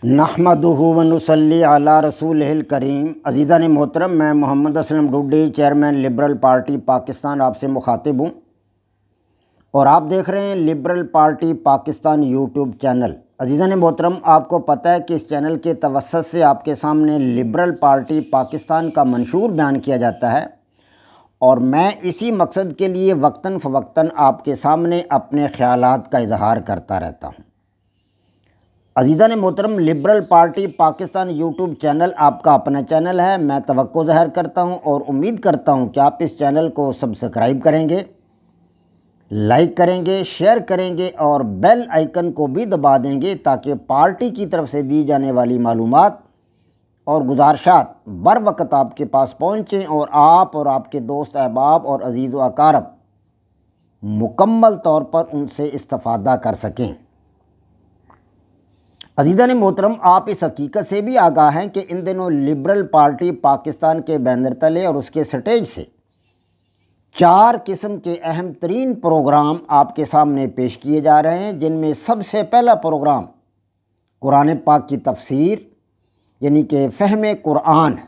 نحمدہ و نصلی علی رسولہ الکریم۔ عزیزان محترم، میں Mohammad Aslam Dodi, chairman liberal party Pakistan آپ سے مخاطب ہوں، اور آپ دیکھ رہے ہیں liberal party Pakistan YouTube channel. عزیزان محترم، آپ کو پتہ ہے کہ اس چینل کے توسط سے آپ کے سامنے لبرل پارٹی پاکستان کا منشور بیان کیا جاتا ہے، اور میں اسی مقصد کے لیے وقتاً فوقتاً آپ کے سامنے اپنے خیالات کا اظہار کرتا رہتا ہوں۔ عزیزان محترم، liberal party Pakistan YouTube channel آپ کا اپنا چینل ہے۔ میں توقع ظاہر کرتا ہوں اور امید کرتا ہوں کہ آپ اس چینل کو سبسکرائب کریں گے، لائک کریں گے، شیئر کریں گے اور بیل آئیکن کو بھی دبا دیں گے، تاکہ پارٹی کی طرف سے دی جانے والی معلومات اور گزارشات بر وقت آپ کے پاس پہنچیں اور آپ اور آپ کے دوست احباب اور عزیز و اقارب مکمل طور پر ان سے استفادہ کر سکیں۔ عزیزان محترم، آپ اس حقیقت سے بھی آگاہ ہیں کہ ان دنوں لبرل پارٹی پاکستان کے بینر تلے اور اس کے سٹیج سے 4 قسم کے اہم ترین پروگرام آپ کے سامنے پیش کیے جا رہے ہیں، جن میں سب سے پہلا پروگرام قرآن پاک کی تفسیر یعنی کہ فہم قرآن ہے۔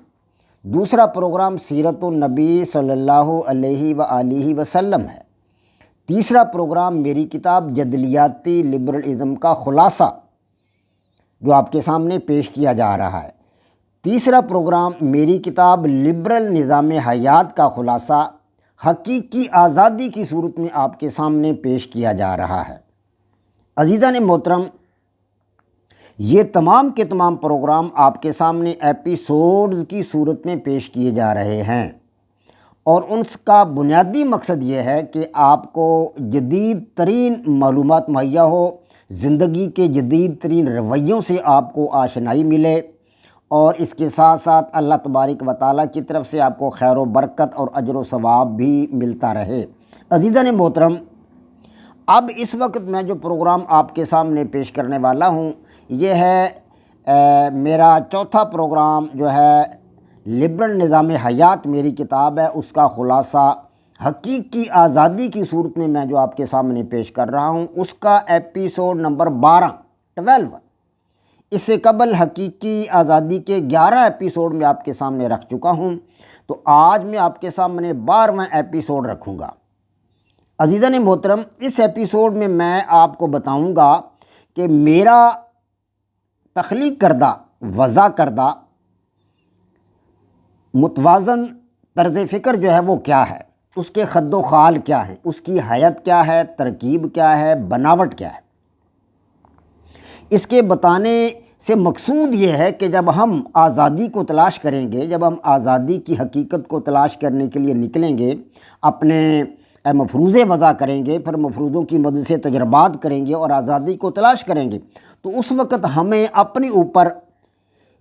دوسرا پروگرام سیرت النبی صلی اللہ علیہ وآلہ وسلم ہے۔ تیسرا پروگرام میری کتاب جدلیاتی لبرلزم کا خلاصہ جو آپ کے سامنے پیش کیا جا رہا ہے۔ تیسرا پروگرام میری کتاب لبرل نظام حیات کا خلاصہ حقیقی آزادی کی صورت میں آپ کے سامنے پیش کیا جا رہا ہے۔ عزیزان محترم، یہ تمام کے تمام پروگرام آپ کے سامنے ایپیسوڈز کی صورت میں پیش کیے جا رہے ہیں، اور ان کا بنیادی مقصد یہ ہے کہ آپ کو جدید ترین معلومات مہیا ہو، زندگی کے جدید ترین رویوں سے آپ کو آشنائی ملے، اور اس کے ساتھ ساتھ اللہ تبارک و تعالیٰ کی طرف سے آپ کو خیر و برکت اور اجر و ثواب بھی ملتا رہے۔ عزیزان محترم، اب اس وقت میں جو پروگرام آپ کے سامنے پیش کرنے والا ہوں، یہ ہے میرا چوتھا پروگرام جو ہے لبرل نظام حیات میری کتاب ہے، اس کا خلاصہ حقیقی آزادی کی صورت میں جو آپ کے سامنے پیش کر رہا ہوں، اس کا ایپیسوڈ نمبر 12 اس سے قبل حقیقی آزادی کے 11 ایپیسوڈ میں آپ کے سامنے رکھ چکا ہوں، تو آج میں آپ کے سامنے 12واں ایپیسوڈ رکھوں گا۔ عزیزان محترم، اس ایپیسوڈ میں آپ کو بتاؤں گا کہ میرا تخلیق کردہ، وضع کردہ متوازن طرز فکر جو ہے وہ کیا ہے، اس کے خد و خال کیا ہیں، اس کی حیت کیا ہے، ترکیب کیا ہے، بناوٹ کیا ہے۔ اس کے بتانے سے مقصود یہ ہے کہ جب ہم آزادی کو تلاش کریں گے، جب ہم آزادی کی حقیقت کو تلاش کرنے کے لیے نکلیں گے، اپنے مفروضے وضع کریں گے، پھر مفروضوں کی مدد سے تجربات کریں گے اور آزادی کو تلاش کریں گے، تو اس وقت ہمیں اپنے اوپر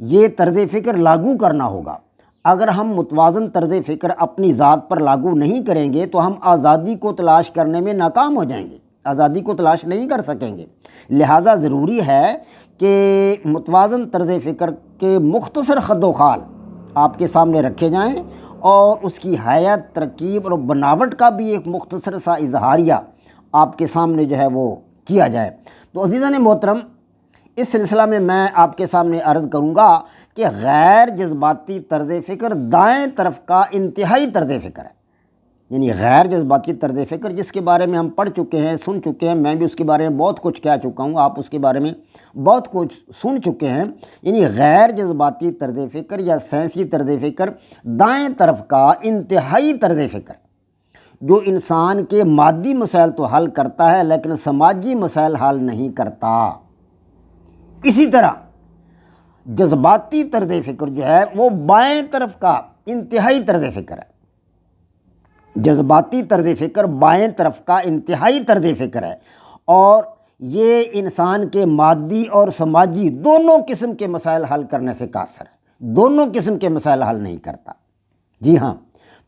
یہ طرز فکر لاگو کرنا ہوگا۔ اگر ہم متوازن طرز فکر اپنی ذات پر لاگو نہیں کریں گے تو ہم آزادی کو تلاش کرنے میں ناکام ہو جائیں گے، آزادی کو تلاش نہیں کر سکیں گے۔ لہٰذا ضروری ہے کہ متوازن طرز فکر کے مختصر خد و خال آپ کے سامنے رکھے جائیں، اور اس کی حیت، ترکیب اور بناوٹ کا بھی ایک مختصر سا اظہاریہ آپ کے سامنے جو ہے وہ کیا جائے۔ تو عزیزان محترم، اس سلسلہ میں آپ کے سامنے عرض کروں گا کہ غیر جذباتی طرز فکر دائیں طرف کا انتہائی طرز فکر ہے، یعنی غیر جذباتی طرز فکر جس کے بارے میں ہم پڑھ چکے ہیں، سن چکے ہیں، میں بھی اس کے بارے میں بہت کچھ کہہ چکا ہوں، آپ اس کے بارے میں بہت کچھ سن چکے ہیں۔ یعنی غیر جذباتی طرز فکر یا سائنسی طرز فکر دائیں طرف کا انتہائی طرز فکر جو انسان کے مادی مسائل تو حل کرتا ہے لیکن سماجی مسائل حل نہیں کرتا۔ اسی طرح جذباتی طرز فکر جو ہے وہ بائیں طرف کا انتہائی طرز فکر ہے۔ جذباتی طرز فکر بائیں طرف کا انتہائی طرز فکر ہے، اور یہ انسان کے مادی اور سماجی دونوں قسم کے مسائل حل کرنے سے قاصر ہے، دونوں قسم کے مسائل حل نہیں کرتا۔ جی ہاں،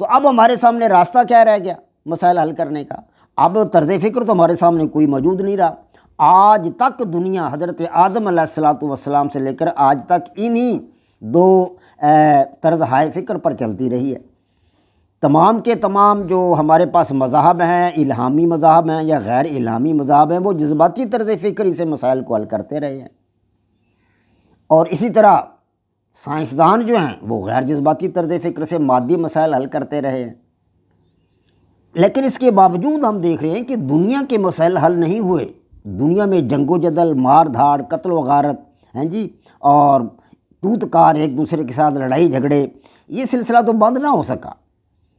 تو اب ہمارے سامنے راستہ کیا رہ گیا مسائل حل کرنے کا؟ اب طرز فکر تو ہمارے سامنے کوئی موجود نہیں رہا۔ آج تک دنیا حضرت آدم علیہ السلام سے لے کر آج تک انہی 2 طرز ہائے فکر پر چلتی رہی ہے۔ تمام کے تمام جو ہمارے پاس مذاہب ہیں، الہامی مذاہب ہیں یا غیر الہامی مذاہب ہیں، وہ جذباتی طرز فکر سے مسائل کو حل کرتے رہے ہیں۔ اور اسی طرح سائنسدان جو ہیں وہ غیر جذباتی طرز فکر سے مادی مسائل حل کرتے رہے ہیں، لیکن اس کے باوجود ہم دیکھ رہے ہیں کہ دنیا کے مسائل حل نہیں ہوئے۔ دنیا میں جنگ و جدل، مار دھاڑ، قتل و غارت ہیں جی، اور توت کار، ایک دوسرے کے ساتھ لڑائی جھگڑے، یہ سلسلہ تو بند نہ ہو سکا۔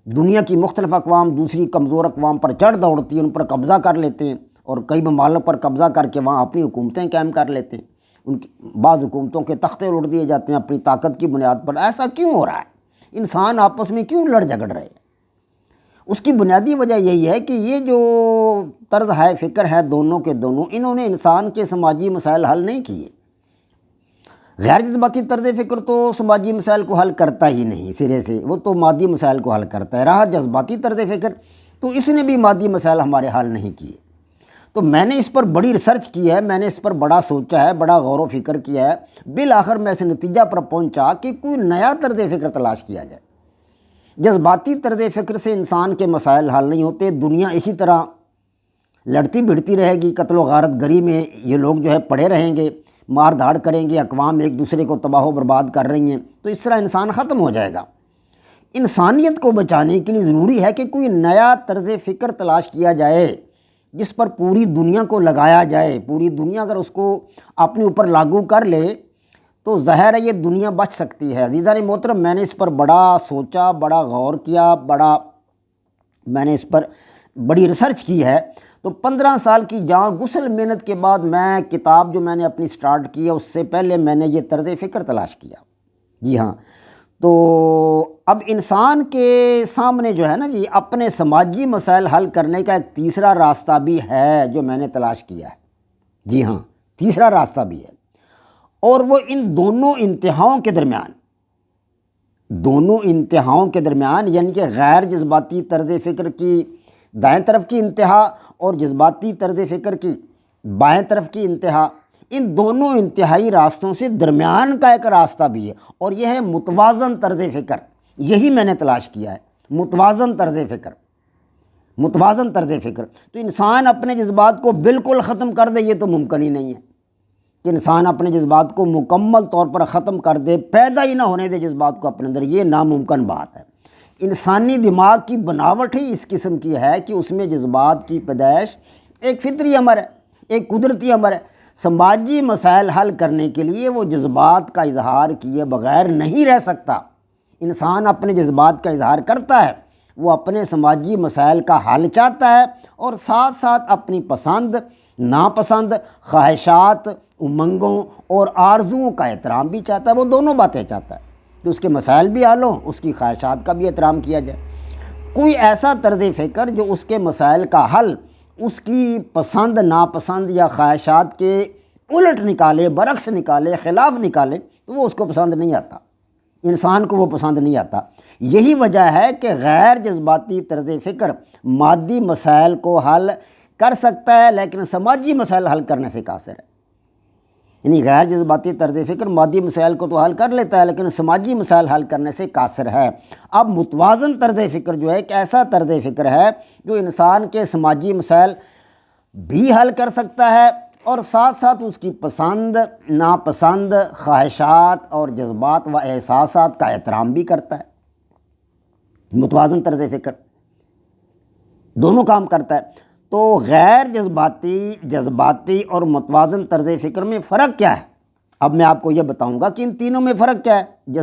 دنیا کی مختلف اقوام دوسری کمزور اقوام پر چڑھ دوڑتی ہیں، ان پر قبضہ کر لیتے ہیں، اور کئی ممالک پر قبضہ کر کے وہاں اپنی حکومتیں قائم کر لیتے ہیں۔ ان کی بعض حکومتوں کے تختے الٹ دیے جاتے ہیں اپنی طاقت کی بنیاد پر۔ ایسا کیوں ہو رہا ہے؟ انسان آپس میں کیوں لڑ جھگڑ رہے ہیں؟ اس کی بنیادی وجہ یہی ہے کہ یہ جو طرز ہے فکر ہے دونوں کے دونوں، انہوں نے انسان کے سماجی مسائل حل نہیں کیے۔ غیر جذباتی طرز فکر تو سماجی مسائل کو حل کرتا ہی نہیں سرے سے، وہ تو مادی مسائل کو حل کرتا ہے۔ رہا جذباتی طرز فکر، تو اس نے بھی مادی مسائل ہمارے حل نہیں کیے۔ تو میں نے اس پر بڑی ریسرچ کی ہے، میں نے اس پر بڑا سوچا ہے، بڑا غور و فکر کیا ہے، بالآخر میں اس نتیجہ پر پہنچا کہ کوئی نیا طرز فکر تلاش کیا جائے۔ جذباتی طرز فکر سے انسان کے مسائل حل نہیں ہوتے، دنیا اسی طرح لڑتی بھڑتی رہے گی، قتل و غارت گری میں یہ لوگ جو ہے پڑے رہیں گے، مار دھاڑ کریں گے، اقوام ایک دوسرے کو تباہ و برباد کر رہی ہیں، تو اس طرح انسان ختم ہو جائے گا۔ انسانیت کو بچانے کے لیے ضروری ہے کہ کوئی نیا طرز فکر تلاش کیا جائے جس پر پوری دنیا کو لگایا جائے۔ پوری دنیا اگر اس کو اپنے اوپر لاگو کر لے تو ظاہر ہے یہ دنیا بچ سکتی ہے۔ عزیزان محترم، میں نے اس پر بڑا سوچا، بڑا غور کیا، میں نے اس پر بڑی ریسرچ کی ہے۔ تو 15 سال کی جاں غسل محنت کے بعد میں کتاب جو میں نے اپنی سٹارٹ کی ہے، اس سے پہلے میں نے یہ طرز فکر تلاش کیا۔ جی ہاں، تو اب انسان کے سامنے جو ہے نا جی، اپنے سماجی مسائل حل کرنے کا ایک تیسرا راستہ بھی ہے جو میں نے تلاش کیا ہے۔ جی ہاں، تیسرا راستہ بھی ہے، اور وہ ان دونوں انتہاؤں کے درمیان یعنی کہ غیر جذباتی طرز فکر کی دائیں طرف کی انتہا اور جذباتی طرز فکر کی بائیں طرف کی انتہا، ان دونوں انتہائی راستوں سے درمیان کا ایک راستہ بھی ہے، اور یہ ہے متوازن طرز فکر۔ یہی میں نے تلاش کیا ہے، متوازن طرز فکر۔ متوازن طرز فکر تو انسان اپنے جذبات کو بالکل ختم کر دے، یہ تو ممکن ہی نہیں ہے کہ انسان اپنے جذبات کو مکمل طور پر ختم کر دے، پیدا ہی نہ ہونے دے جذبات کو اپنے اندر، یہ ناممکن بات ہے۔ انسانی دماغ کی بناوٹ ہی اس قسم کی ہے کہ اس میں جذبات کی پیدائش ایک فطری امر ہے، ایک قدرتی امر ہے۔ سماجی مسائل حل کرنے کے لیے وہ جذبات کا اظہار کیے بغیر نہیں رہ سکتا۔ انسان اپنے جذبات کا اظہار کرتا ہے، وہ اپنے سماجی مسائل کا حل چاہتا ہے، اور ساتھ ساتھ اپنی پسند، ناپسند، خواہشات، امنگوں اور آرزوؤں کا احترام بھی چاہتا ہے۔ وہ دونوں باتیں چاہتا ہے کہ اس کے مسائل بھی حل ہوں، اس کی خواہشات کا بھی احترام کیا جائے۔ کوئی ایسا طرز فکر جو اس کے مسائل کا حل اس کی پسند، ناپسند یا خواہشات کے الٹ نکالے، برعکس نکالے، خلاف نکالے، تو وہ اس کو پسند نہیں آتا، انسان کو وہ پسند نہیں آتا۔ یہی وجہ ہے کہ غیر جذباتی طرز فکر مادی مسائل کو حل کر سکتا ہے، لیکن سماجی مسائل حل کرنے سے قاصر ہے۔ یعنی غیر جذباتی طرز فکر مادی مسائل کو تو حل کر لیتا ہے، لیکن سماجی مسائل حل کرنے سے قاصر ہے۔ اب متوازن طرز فکر جو ہے ایک ایسا طرز فکر ہے جو انسان کے سماجی مسائل بھی حل کر سکتا ہے، اور ساتھ ساتھ اس کی پسند، ناپسند، خواہشات اور جذبات و احساسات کا احترام بھی کرتا ہے۔ متوازن طرز فکر دونوں کام کرتا ہے۔ تو غیر جذباتی اور متوازن طرز فکر میں فرق کیا ہے؟ اب میں آپ کو یہ بتاؤں گا کہ ان تینوں میں فرق کیا ہے۔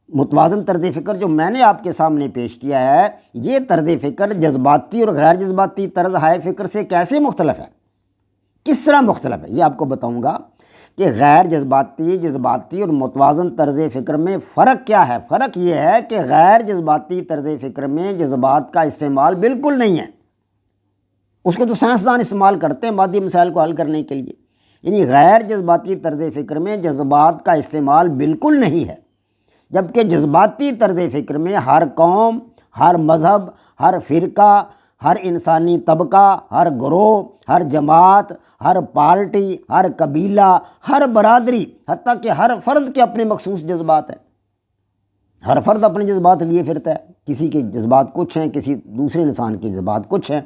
متوازن طرز فکر جو میں نے آپ کے سامنے پیش کیا ہے، یہ طرز فکر جذباتی اور غیر جذباتی طرز فکر سے کیسے مختلف ہے، کس طرح مختلف ہے، یہ آپ کو بتاؤں گا کہ غیر جذباتی اور متوازن طرز فکر میں فرق کیا ہے۔ فرق یہ ہے کہ غیر جذباتی طرز فکر میں جذبات کا استعمال بالکل نہیں ہے، اس کو تو سائنسدان استعمال کرتے ہیں مادی مسائل کو حل کرنے کے لیے۔ یعنی غیر جذباتی طرز فکر میں جذبات کا استعمال بالکل نہیں ہے، جبکہ جذباتی طرز فکر میں ہر قوم، ہر مذہب، ہر فرقہ، ہر انسانی طبقہ، ہر گروہ، ہر جماعت، ہر پارٹی، ہر قبیلہ، ہر برادری، حتیٰ کہ ہر فرد کے اپنے مخصوص جذبات ہیں۔ ہر فرد اپنے جذبات لیے پھرتا ہے، کسی کے جذبات کچھ ہیں، کسی دوسرے انسان کے جذبات کچھ ہیں۔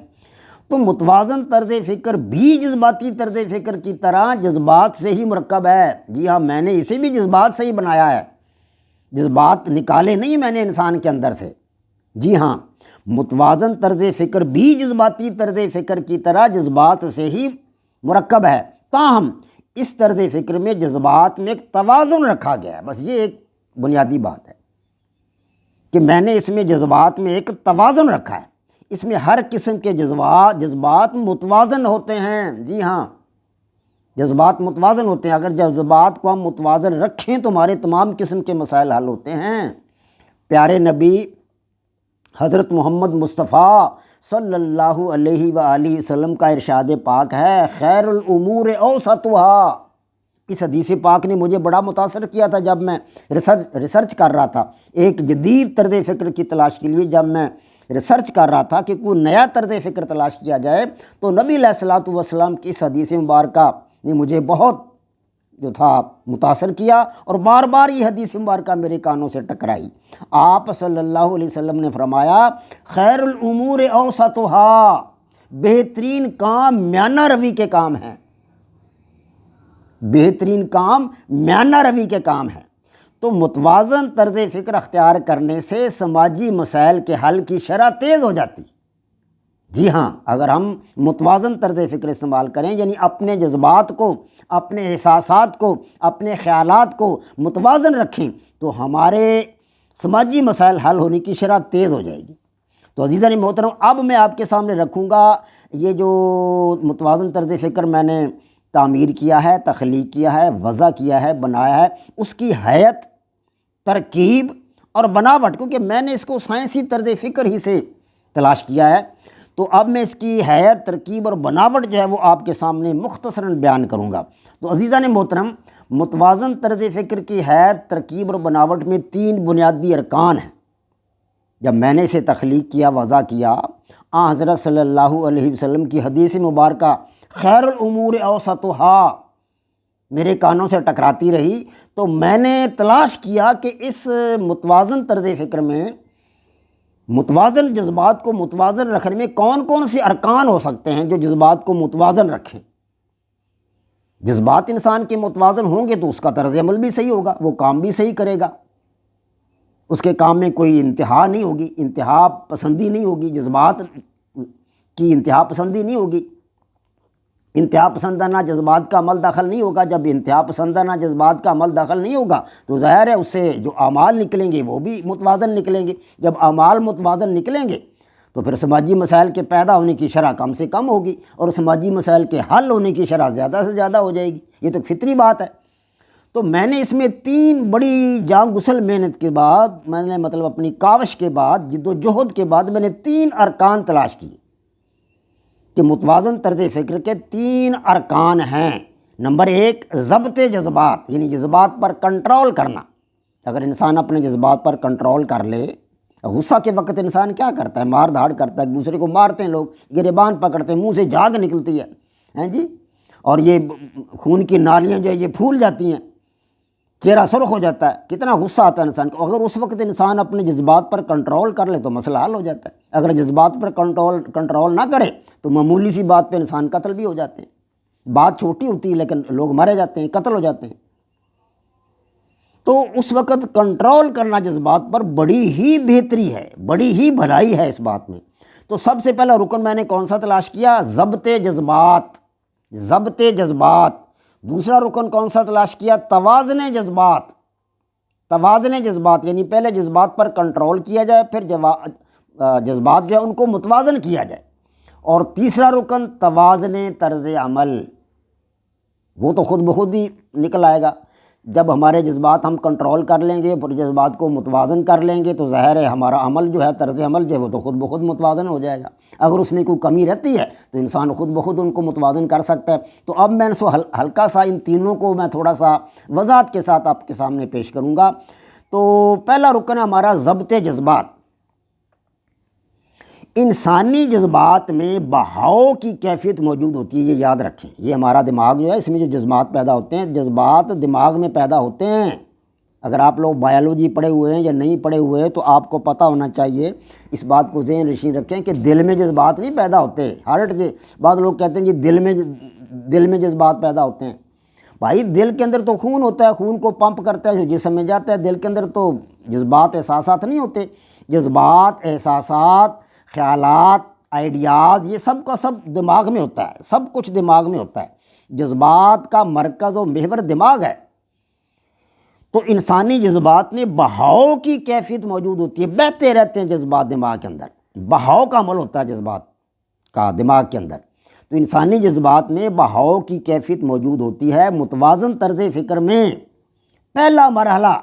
تو متوازن طرز فکر بھی جذباتی طرز فکر کی طرح جذبات سے ہی مرکب ہے۔ جی ہاں، میں نے اسے بھی جذبات سے ہی بنایا ہے، جذبات نکالے نہیں میں نے انسان کے اندر سے۔ جی ہاں، متوازن طرز فکر بھی جذباتی طرز فکر کی طرح جذبات سے ہی مرکب ہے، تاہم اس طرز فکر میں جذبات میں ایک توازن رکھا گیا ہے۔ بس یہ ایک بنیادی بات ہے کہ میں نے اس میں جذبات میں ایک توازن رکھا ہے، اس میں ہر قسم کے جذبات متوازن ہوتے ہیں۔ جی ہاں، جذبات متوازن ہوتے ہیں۔ اگر جذبات کو ہم متوازن رکھیں تو ہمارے تمام قسم کے مسائل حل ہوتے ہیں۔ پیارے نبی حضرت محمد مصطفیٰ صلی اللہ علیہ وآلہ وسلم کا ارشاد پاک ہے، خیر الامور اوسطها۔ اس حدیث پاک نے مجھے بڑا متاثر کیا تھا جب میں ریسرچ کر رہا تھا، ایک جدید طرز فکر کی تلاش کے لیے جب میں ریسرچ کر رہا تھا کہ کوئی نیا طرز فکر تلاش کیا جائے، تو نبی علیہ الصلوۃ والسلام کی اس حدیث مبارکہ نے مجھے بہت جو تھا متاثر کیا، اور بار بار یہ حدیث مبارکہ میرے کانوں سے ٹکرائی۔ آپ صلی اللہ علیہ وسلم نے فرمایا، خیر الامور اوسطها، بہترین کام میانہ روی کے کام ہیں، بہترین کام میانہ روی کے کام ہیں۔ تو متوازن طرز فکر اختیار کرنے سے سماجی مسائل کے حل کی شرح تیز ہو جاتی۔ جی ہاں، اگر ہم متوازن طرز فکر استعمال کریں، یعنی اپنے جذبات کو، اپنے احساسات کو، اپنے خیالات کو متوازن رکھیں، تو ہمارے سماجی مسائل حل ہونے کی شرح تیز ہو جائے گی۔ تو عزیزان محترم، اب میں آپ کے سامنے رکھوں گا یہ جو متوازن طرز فکر میں نے تعمیر کیا ہے، تخلیق کیا ہے، وضع کیا ہے، بنایا ہے، اس کی حیت، ترکیب اور بناوٹ، کیونکہ میں نے اس کو سائنسی طرز فکر ہی سے تلاش کیا ہے، تو اب میں اس کی حیت، ترکیب اور بناوٹ جو ہے وہ آپ کے سامنے مختصراً بیان کروں گا۔ تو عزیزان محترم، متوازن طرز فکر کی حیت، ترکیب اور بناوٹ میں 3 بنیادی ارکان ہیں۔ جب میں نے اسے تخلیق کیا، وضع کیا، حضرت صلی اللہ علیہ وسلم کی حدیث مبارکہ خیر الامور اوسطها میرے کانوں سے ٹکراتی رہی، تو میں نے تلاش کیا کہ اس متوازن طرز فکر میں متوازن جذبات کو متوازن رکھنے میں کون کون سے ارکان ہو سکتے ہیں جو جذبات کو متوازن رکھیں۔ جذبات انسان کے متوازن ہوں گے تو اس کا طرز عمل بھی صحیح ہوگا، وہ کام بھی صحیح کرے گا، اس کے کام میں کوئی انتہا نہیں ہوگی، انتہا پسندی نہیں ہوگی، جذبات کی انتہا پسندی نہیں ہوگی، انتہا پسندانہ جذبات کا عمل داخل نہیں ہوگا۔ جب انتہا پسندانہ جذبات کا عمل داخل نہیں ہوگا تو ظاہر ہے اس سے جو اعمال نکلیں گے وہ بھی متوازن نکلیں گے۔ جب اعمال متوازن نکلیں گے تو پھر سماجی مسائل کے پیدا ہونے کی شرح کم سے کم ہوگی، اور سماجی مسائل کے حل ہونے کی شرح زیادہ سے زیادہ ہو جائے گی۔ یہ تو فطری بات ہے۔ تو میں نے اس میں 3 بڑی جان گسل محنت کے بعد، میں نے اپنی کاوش کے بعد، جد و جہد کے بعد میں نے 3 ارکان تلاش کیے کہ متوازن طرز فکر کے 3 ارکان ہیں۔ نمبر 1، ضبط جذبات، یعنی جذبات پر کنٹرول کرنا۔ اگر انسان اپنے جذبات پر کنٹرول کر لے، غصہ کے وقت انسان کیا کرتا ہے؟ مار دھاڑ کرتا ہے، ایک دوسرے کو مارتے ہیں لوگ، گریبان پکڑتے ہیں، منہ سے جھاگ نکلتی ہے جی، اور یہ خون کی نالیاں جو ہے یہ پھول جاتی ہیں، چہرہ سرخ ہو جاتا ہے، کتنا غصہ آتا ہے انسان کو۔ اگر اس وقت انسان اپنے جذبات پر کنٹرول کر لے تو مسئلہ حل ہو جاتا ہے۔ اگر جذبات پر کنٹرول نہ کرے تو معمولی سی بات پہ انسان قتل بھی ہو جاتے ہیں۔ بات چھوٹی ہوتی ہے لیکن لوگ مارے جاتے ہیں، قتل ہو جاتے ہیں۔ تو اس وقت کنٹرول کرنا جذبات پر بڑی ہی بہتری ہے، بڑی ہی بھلائی ہے اس بات میں۔ تو سب سے پہلا رکن میں نے کون سا تلاش کیا؟ ضبط جذبات، ضبط جذبات۔ دوسرا رکن کون سا تلاش کیا؟ توازن جذبات، توازن جذبات، یعنی پہلے جذبات پر کنٹرول کیا جائے، پھر جذبات جو ہے ان کو متوازن کیا جائے۔ اور تیسرا رکن توازن طرز عمل، وہ تو خود بخود ہی نکل آئے گا۔ جب ہمارے جذبات ہم کنٹرول کر لیں گے، پھر جذبات کو متوازن کر لیں گے تو ظاہر ہے ہمارا عمل جو ہے، طرز عمل جو ہے وہ تو خود بخود متوازن ہو جائے گا۔ اگر اس میں کوئی کمی رہتی ہے تو انسان خود بخود ان کو متوازن کر سکتا ہے۔ تو اب میں اس کو ہلکا سا ان تینوں کو میں تھوڑا سا وضاحت کے ساتھ آپ کے سامنے پیش کروں گا۔ تو پہلا رکن ہے ہمارا ضبط جذبات۔ انسانی جذبات میں بہاؤ کی کیفیت موجود ہوتی ہے، یہ یاد رکھیں۔ یہ ہمارا دماغ جو ہے، اس میں جو جذبات پیدا ہوتے ہیں، جذبات دماغ میں پیدا ہوتے ہیں۔ اگر آپ لوگ بایولوجی پڑھے ہوئے ہیں یا نہیں پڑھے ہوئے ہیں تو آپ کو پتہ ہونا چاہیے، اس بات کو ذہن نشین رکھیں کہ دل میں جذبات نہیں پیدا ہوتے، ہارٹ کے بعض لوگ کہتے ہیں جی دل میں جذبات پیدا ہوتے ہیں۔ بھائی دل کے اندر تو خون ہوتا ہے، خون کو پمپ کرتا ہے جو جسم میں جاتا ہے، دل کے اندر تو جذبات احساسات نہیں ہوتے۔ جذبات، احساسات، خیالات، آئیڈیاز، یہ سب کا سب دماغ میں ہوتا ہے، سب کچھ دماغ میں ہوتا ہے۔ جذبات کا مرکز و محور دماغ ہے۔ تو انسانی جذبات میں بہاؤ کی کیفیت موجود ہوتی ہے، بہتے رہتے ہیں جذبات دماغ کے اندر، بہاؤ کا عمل ہوتا ہے جذبات کا دماغ کے اندر۔ تو انسانی جذبات میں بہاؤ کی کیفیت موجود ہوتی ہے۔ متوازن طرز فکر میں پہلا مرحلہ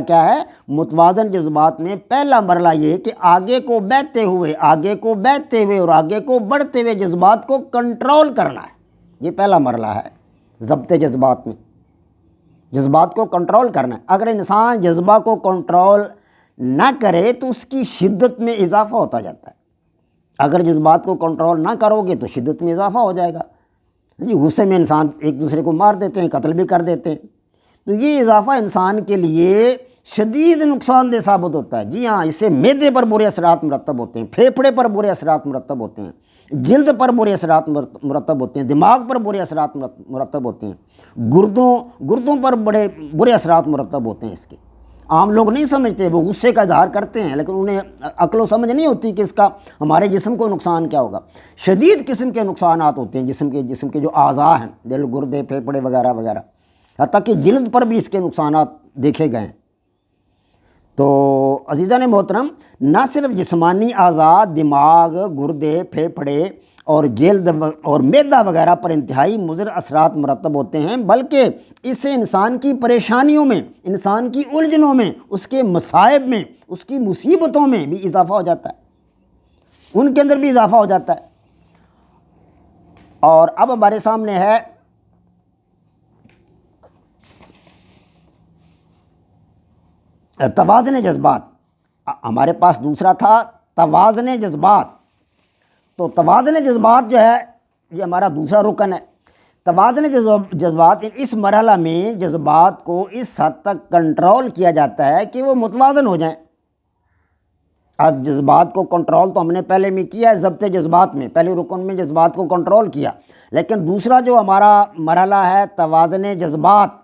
کیا ہے؟ متوازن جذبات میں پہلا مرحلہ یہ کہ آگے کو بہتے ہوئے اور آگے کو بڑھتے ہوئے جذبات کو کنٹرول کرنا ہے۔ یہ پہلا مرحلہ ہے ضبط جذبات میں، جذبات کو کنٹرول کرنا ہے۔ اگر انسان جذبہ کو کنٹرول نہ کرے تو اس کی شدت میں اضافہ ہوتا جاتا ہے۔ اگر جذبات کو کنٹرول نہ کرو گے تو شدت میں اضافہ ہو جائے گا۔ جی غصے میں انسان ایک دوسرے کو مار دیتے ہیں، قتل بھی کر دیتے ہیں۔ تو یہ اضافہ انسان کے لیے شدید نقصان دہ ثابت ہوتا ہے۔ جی ہاں، اس سے معدے پر برے اثرات مرتب ہوتے ہیں، پھیپھڑے پر برے اثرات مرتب ہوتے ہیں، جلد پر برے اثرات مرتب ہوتے ہیں، دماغ پر برے اثرات مرتب ہوتے ہیں، گردوں پر بڑے برے اثرات مرتب ہوتے ہیں اس کے۔ عام لوگ نہیں سمجھتے، وہ غصے کا اظہار کرتے ہیں لیکن انہیں عقل و سمجھ نہیں ہوتی کہ اس کا ہمارے جسم کو نقصان کیا ہوگا۔ شدید قسم کے نقصانات ہوتے ہیں جسم کے جو اعضاء ہیں، دل، گردے، پھیپھڑے وغیرہ وغیرہ، حتیٰ کہ جلد پر بھی اس کے نقصانات دیکھے گئے ہیں۔ تو عزیزان محترم، نہ صرف جسمانی اعضاء، دماغ، گردے، پھیپھڑے اور جلد اور معدہ وغیرہ پر انتہائی مضر اثرات مرتب ہوتے ہیں، بلکہ اس سے انسان کی پریشانیوں میں، انسان کی الجھنوں میں، اس کے مصائب میں، اس کی مصیبتوں میں بھی اضافہ ہو جاتا ہے، ان کے اندر بھی اضافہ ہو جاتا ہے۔ اور اب ہمارے سامنے ہے توازن جذبات۔ ہمارے پاس دوسرا تھا توازن جذبات۔ تو توازن جذبات جو ہے یہ ہمارا دوسرا رکن ہے۔ توازن جذبات، اس مرحلہ میں جذبات کو اس حد تک کنٹرول کیا جاتا ہے کہ وہ متوازن ہو جائیں۔ آج جذبات کو کنٹرول تو ہم نے پہلے میں کیا ہے ضبط جذبات میں، پہلے رکن میں جذبات کو کنٹرول کیا، لیکن دوسرا جو ہمارا مرحلہ ہے توازن جذبات،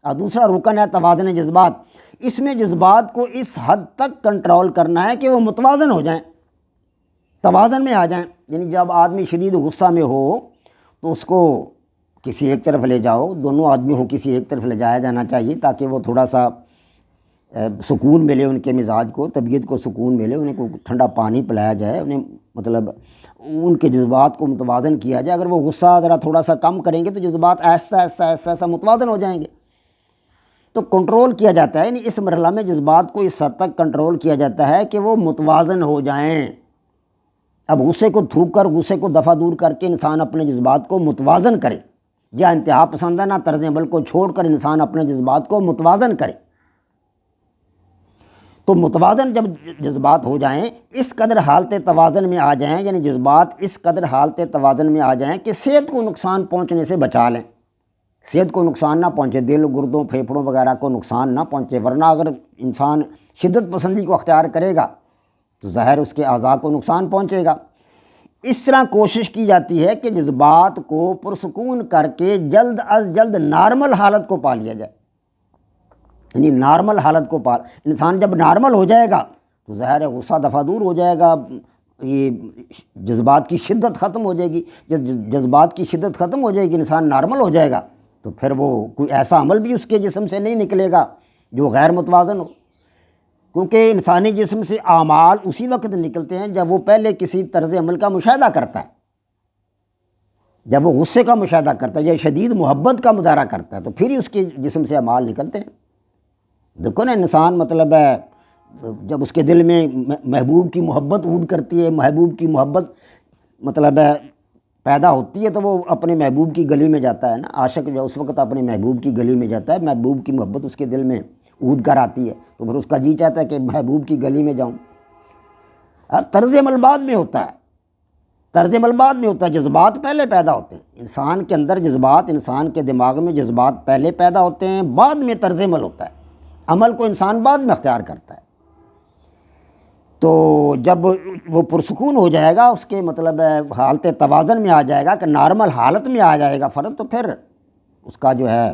دوسرا رکن ہے توازن جذبات، اس میں جذبات کو اس حد تک کنٹرول کرنا ہے کہ وہ متوازن ہو جائیں، توازن میں آ جائیں۔ یعنی جب آدمی شدید غصہ میں ہو تو اس کو کسی ایک طرف لے جاؤ، دونوں آدمی ہو کسی ایک طرف لے جایا جانا چاہیے تاکہ وہ تھوڑا سا سکون ملے، ان کے مزاج کو، طبیعت کو سکون ملے، انہیں کو ٹھنڈا پانی پلایا جائے، انہیں مطلب ان کے جذبات کو متوازن کیا جائے۔ اگر وہ غصہ ذرا تھوڑا سا کم کریں گے تو جذبات ایسا متوازن ہو جائیں گے۔ تو کنٹرول کیا جاتا ہے، یعنی اس مرحلہ میں جذبات کو اس حد تک کنٹرول کیا جاتا ہے کہ وہ متوازن ہو جائیں۔ اب غصے کو تھوک کر، غصے کو دفع دور کر کے انسان اپنے جذبات کو متوازن کرے، یا انتہا پسندانہ طرز عمل کو چھوڑ کر انسان اپنے جذبات کو متوازن کرے۔ تو متوازن جب جذبات ہو جائیں، اس قدر حالت توازن میں آ جائیں، یعنی جذبات اس قدر حالت توازن میں آ جائیں کہ صحت کو نقصان پہنچنے سے بچا لیں، صحت کو نقصان نہ پہنچے، دل، گردوں، پھیپھڑوں وغیرہ کو نقصان نہ پہنچے، ورنہ اگر انسان شدت پسندی کو اختیار کرے گا تو ظاہر اس کے اعضاء کو نقصان پہنچے گا۔ اس طرح کوشش کی جاتی ہے کہ جذبات کو پرسکون کر کے جلد از جلد نارمل حالت کو پا لیا جائے، یعنی نارمل حالت کو انسان جب نارمل ہو جائے گا تو ظاہر ہے غصہ دفع دور ہو جائے گا، یہ جذبات کی شدت ختم ہو جائے گی۔ جب جذبات کی شدت ختم ہو جائے گی، انسان نارمل ہو جائے گا، تو پھر وہ کوئی ایسا عمل بھی اس کے جسم سے نہیں نکلے گا جو غیر متوازن ہو، کیونکہ انسانی جسم سے اعمال اسی وقت نکلتے ہیں جب وہ پہلے کسی طرز عمل کا مشاہدہ کرتا ہے، جب وہ غصے کا مشاہدہ کرتا ہے یا شدید محبت کا مظاہرہ کرتا ہے تو پھر ہی اس کے جسم سے اعمال نکلتے ہیں۔ دیکھو نا، انسان مطلب ہے جب اس کے دل میں محبوب کی محبت عود کرتی ہے، محبوب کی محبت مطلب ہے پیدا ہوتی ہے، تو وہ اپنے محبوب کی گلی میں جاتا ہے نا، عاشق جو اس وقت اپنے محبوب کی گلی میں جاتا ہے، محبوب کی محبت اس کے دل میں عود کر آتی ہے تو پھر اس کا جی چاہتا ہے کہ محبوب کی گلی میں جاؤں۔ طرز عمل بعد میں ہوتا ہے، طرز عمل بعد میں ہوتا ہے، جذبات پہلے پیدا ہوتے ہیں، انسان کے اندر جذبات، انسان کے دماغ میں جذبات پہلے پیدا ہوتے ہیں، بعد میں طرز عمل ہوتا ہے، عمل کو انسان بعد میں اختیار کرتا ہے۔ تو جب وہ پرسکون ہو جائے گا، اس کے مطلب ہے حالت توازن میں آ جائے گا کہ نارمل حالت میں آ جائے گا فرد، تو پھر اس کا جو ہے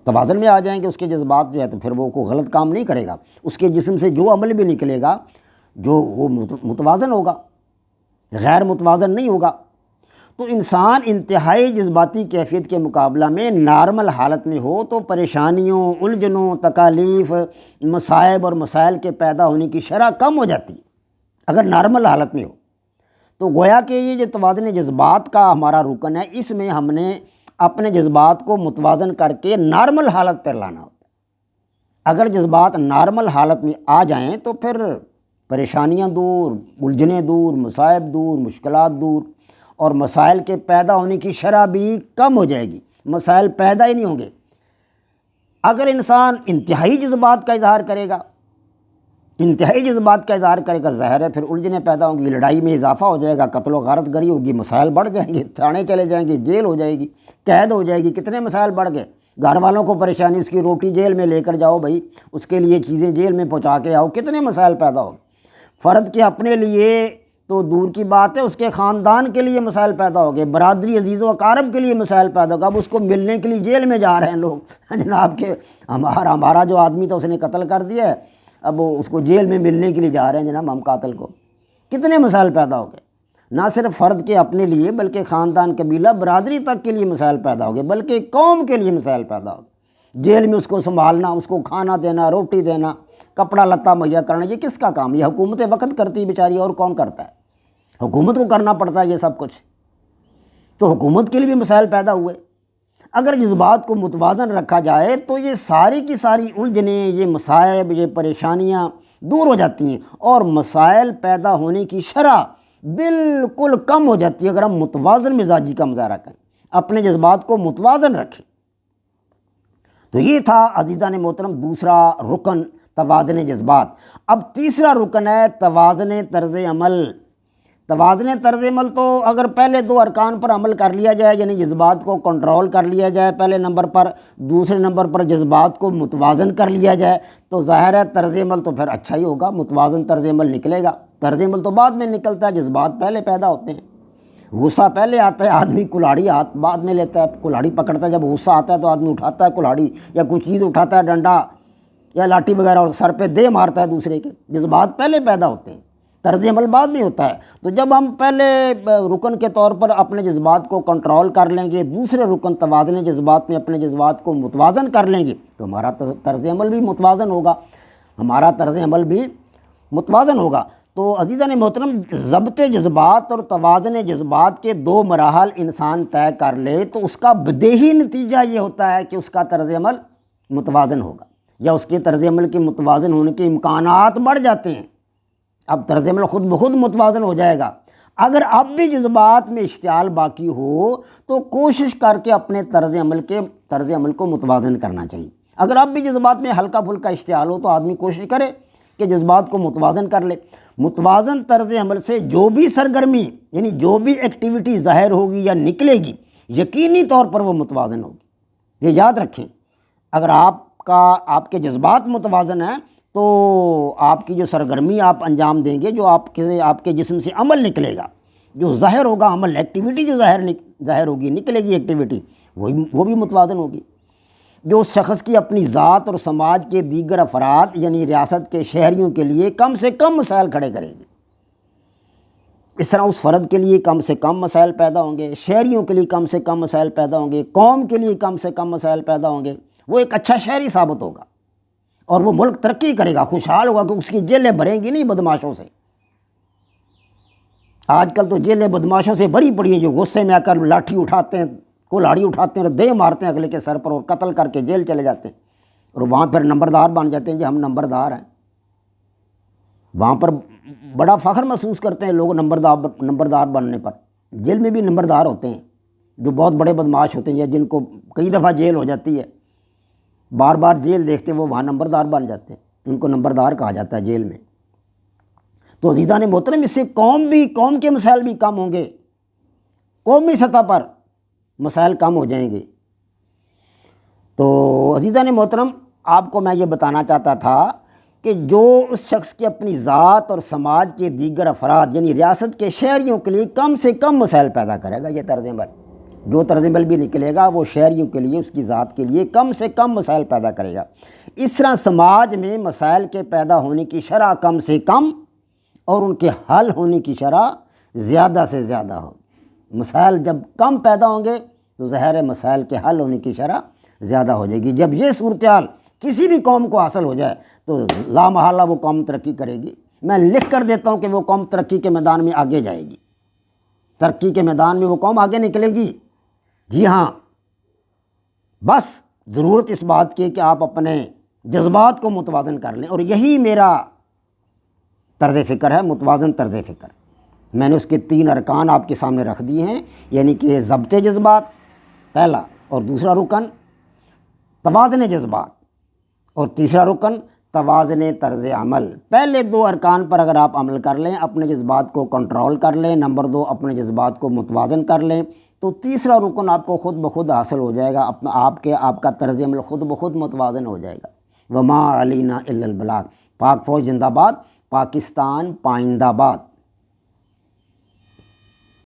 توازن میں آ جائیں گے اس کے جذبات جو ہے، تو پھر وہ کوئی غلط کام نہیں کرے گا، اس کے جسم سے جو عمل بھی نکلے گا جو وہ متوازن ہوگا، غیر متوازن نہیں ہوگا۔ تو انسان انتہائی جذباتی کیفیت کے مقابلہ میں نارمل حالت میں ہو تو پریشانیوں، الجھنوں، تکالیف، مصائب اور مسائل کے پیدا ہونے کی شرح کم ہو جاتی ہے اگر نارمل حالت میں ہو۔ تو گویا کہ یہ جو توازن جذبات کا ہمارا رکن ہے، اس میں ہم نے اپنے جذبات کو متوازن کر کے نارمل حالت پر لانا ہوتا ہے۔ اگر جذبات نارمل حالت میں آ جائیں تو پھر پریشانیاں دور، الجھنیں دور، مصائب دور، مشکلات دور، اور مسائل کے پیدا ہونے کی شرح بھی کم ہو جائے گی، مسائل پیدا ہی نہیں ہوں گے۔ اگر انسان انتہائی جذبات کا اظہار کرے گا، انتہائی جذبات کا اظہار کرے گا، ظاہر ہے پھر الجھنیں پیدا ہوں گی، لڑائی میں اضافہ ہو جائے گا، قتل و غارت گری ہوگی، مسائل بڑھ جائیں گے، تھانے چلے جائیں گے، جیل ہو جائے گی، قید ہو جائے گی، کتنے مسائل بڑھ گئے، گھر والوں کو پریشانی، اس کی روٹی جیل میں لے کر جاؤ بھائی، اس کے لیے چیزیں جیل میں پہنچا کے آؤ، کتنے مسائل پیدا ہو گئے۔ فرد کے اپنے لیے تو دور کی بات ہے، اس کے خاندان کے لیے مسائل پیدا ہو گئے، برادری، عزیز و اقارب کے لیے مسائل پیدا ہوگا۔ اب اس کو ملنے کے لیے جیل میں جا رہے ہیں لوگ، جناب کہ ہمارا جو آدمی تھا اس نے قتل کر دیا ہے، اب وہ اس کو جیل میں ملنے کے لیے جا رہے ہیں جناب ہم قاتل کو۔ کتنے مسائل پیدا ہو گئے، نہ صرف فرد کے اپنے لیے بلکہ خاندان، قبیلہ، برادری تک کے لیے مسائل پیدا ہو گئے، بلکہ قوم کے لیے مسائل پیدا ہو گئے۔ جیل میں اس کو سنبھالنا، اس کو کھانا دینا، روٹی دینا، کپڑا لتا مہیا کرنا، یہ کس کا کام؟ یہ حکومت وقت کرتی بیچاری، اور کون کرتا ہے؟ حکومت کو کرنا پڑتا ہے یہ سب کچھ، تو حکومت کے لیے بھی مسائل پیدا ہوئے۔ اگر جذبات کو متوازن رکھا جائے تو یہ ساری کی ساری الجھنیں، یہ مصائب، یہ پریشانیاں دور ہو جاتی ہیں، اور مسائل پیدا ہونے کی شرح بالکل کم ہو جاتی ہے اگر ہم متوازن مزاجی کا مظاہرہ کریں، اپنے جذبات کو متوازن رکھیں۔ تو یہ تھا عزیزان محترم دوسرا رکن، توازن جذبات۔ اب تیسرا رکن ہے توازن طرز عمل۔ توازن طرز عمل تو اگر پہلے دو ارکان پر عمل کر لیا جائے، یعنی جذبات کو کنٹرول کر لیا جائے پہلے نمبر پر، دوسرے نمبر پر جذبات کو متوازن کر لیا جائے، تو ظاہر ہے طرز عمل تو پھر اچھا ہی ہوگا، متوازن طرز عمل نکلے گا۔ طرز عمل تو بعد میں نکلتا ہے، جذبات پہلے پیدا ہوتے ہیں۔ غصہ پہلے آتا ہے، آدمی کلہاڑی ہاتھ بعد میں لیتا ہے، کلہاڑی پکڑتا ہے، جب غصہ آتا ہے تو آدمی اٹھاتا ہے کلہاڑی، یا کوئی چیز اٹھاتا ہے، ڈنڈا یا لاٹھی وغیرہ، اور سر پہ دے مارتا ہے دوسرے کے۔ جذبات پہلے پیدا ہوتے ہیں، طرز عمل بعد میں ہوتا ہے۔ تو جب ہم پہلے رکن کے طور پر اپنے جذبات کو کنٹرول کر لیں گے، دوسرے رکن توازن جذبات میں اپنے جذبات کو متوازن کر لیں گے، تو ہمارا طرز عمل بھی متوازن ہوگا، ہمارا طرز عمل بھی متوازن ہوگا۔ تو عزیزان محترم، ضبط جذبات اور توازن جذبات کے دو مراحل انسان طے کر لے تو اس کا بدیہی نتیجہ یہ ہوتا ہے کہ اس کا طرز عمل متوازن ہوگا، یا اس کے طرز عمل کے متوازن ہونے کے امکانات بڑھ جاتے ہیں۔ اب طرز عمل خود بخود متوازن ہو جائے گا۔ اگر اب بھی جذبات میں اشتعال باقی ہو تو کوشش کر کے اپنے طرز عمل کو متوازن کرنا چاہیے۔ اگر اب بھی جذبات میں ہلکا پھلکا اشتعال ہو تو آدمی کوشش کرے کہ جذبات کو متوازن کر لے۔ متوازن طرز عمل سے جو بھی سرگرمی، یعنی جو بھی ایکٹیویٹی ظاہر ہوگی یا نکلے گی، یقینی طور پر وہ متوازن ہوگی۔ یہ یاد رکھیں، اگر آپ کے جذبات متوازن ہیں تو آپ کی جو سرگرمی آپ انجام دیں گے، جو آپ کے جسم سے عمل نکلے گا، جو ظاہر ہوگا عمل، ایکٹیویٹی جو ظاہر ہوگی، نکلے گی ایکٹیویٹی، وہ بھی متوازن ہوگی۔ جو اس شخص کی اپنی ذات اور سماج کے دیگر افراد یعنی ریاست کے شہریوں کے لیے کم سے کم مسائل کھڑے کرے گی، اس طرح اس فرد کے لیے کم سے کم مسائل پیدا ہوں گے، شہریوں کے لیے کم سے کم مسائل پیدا ہوں گے، قوم کے لیے کم سے کم مسائل پیدا ہوں گے۔ وہ ایک اچھا شہری ثابت ہوگا اور وہ ملک ترقی کرے گا، خوشحال ہوگا، کہ اس کی جیلیں بھریں گی نہیں بدماشوں سے۔ آج کل تو جیلیں بدماشوں سے بھری پڑی ہیں، جو غصے میں آ کر لاٹھی اٹھاتے ہیں، کلہاڑی اٹھاتے ہیں اور دے مارتے ہیں اگلے کے سر پر، اور قتل کر کے جیل چلے جاتے ہیں، اور وہاں پھر نمبردار بن جاتے ہیں، جی ہم نمبردار ہیں۔ وہاں پر بڑا فخر محسوس کرتے ہیں لوگ نمبردار بننے پر۔ جیل میں بھی نمبردار ہوتے ہیں جو بہت بڑے بدماش ہوتے ہیں، یا جن کو کئی دفعہ جیل ہو جاتی ہے، بار بار جیل دیکھتے ہیں، وہ وہاں نمبردار بن جاتے ہیں، ان کو نمبردار کہا جاتا ہے جیل میں۔ تو عزیزان محترم اس سے قوم کے مسائل بھی کم ہوں گے، قومی سطح پر مسائل کم ہو جائیں گے۔ تو عزیزان محترم آپ کو میں یہ بتانا چاہتا تھا کہ جو اس شخص کی اپنی ذات اور سماج کے دیگر افراد یعنی ریاست کے شہریوں کے لیے کم سے کم مسائل پیدا کرے گا، یہ طرز عمل جو طرز عمل بھی نکلے گا وہ شہریوں کے لیے، اس کی ذات کے لیے کم سے کم مسائل پیدا کرے گا۔ اس طرح سماج میں مسائل کے پیدا ہونے کی شرح کم سے کم اور ان کے حل ہونے کی شرح زیادہ سے زیادہ ہو۔ مسائل جب کم پیدا ہوں گے تو ظاہر ہے مسائل کے حل ہونے کی شرح زیادہ ہو جائے گی۔ جب یہ صورتحال کسی بھی قوم کو حاصل ہو جائے تو لا محالہ وہ قوم ترقی کرے گی۔ میں لکھ کر دیتا ہوں کہ وہ قوم ترقی کے میدان میں آگے جائے گی، ترقی کے میدان میں وہ قوم آگے نکلے گی۔ جی ہاں، بس ضرورت اس بات کی کہ آپ اپنے جذبات کو متوازن کر لیں، اور یہی میرا طرز فکر ہے، متوازن طرز فکر۔ میں نے اس کے 3 ارکان آپ کے سامنے رکھ دیے ہیں، یعنی کہ ضبط جذبات پہلا، اور دوسرا رکن توازن جذبات، اور تیسرا رکن توازن طرز عمل۔ پہلے 2 ارکان پر اگر آپ عمل کر لیں، اپنے جذبات کو کنٹرول کر لیں، نمبر 2 اپنے جذبات کو متوازن کر لیں، تو تیسرا رکن آپ کو خود بخود حاصل ہو جائے گا، آپ کا طرز عمل خود بخود متوازن ہو جائے گا۔ وما علینا الا البلاغ۔ پاک فوج زندہ باد، پاکستان پائندہ باد۔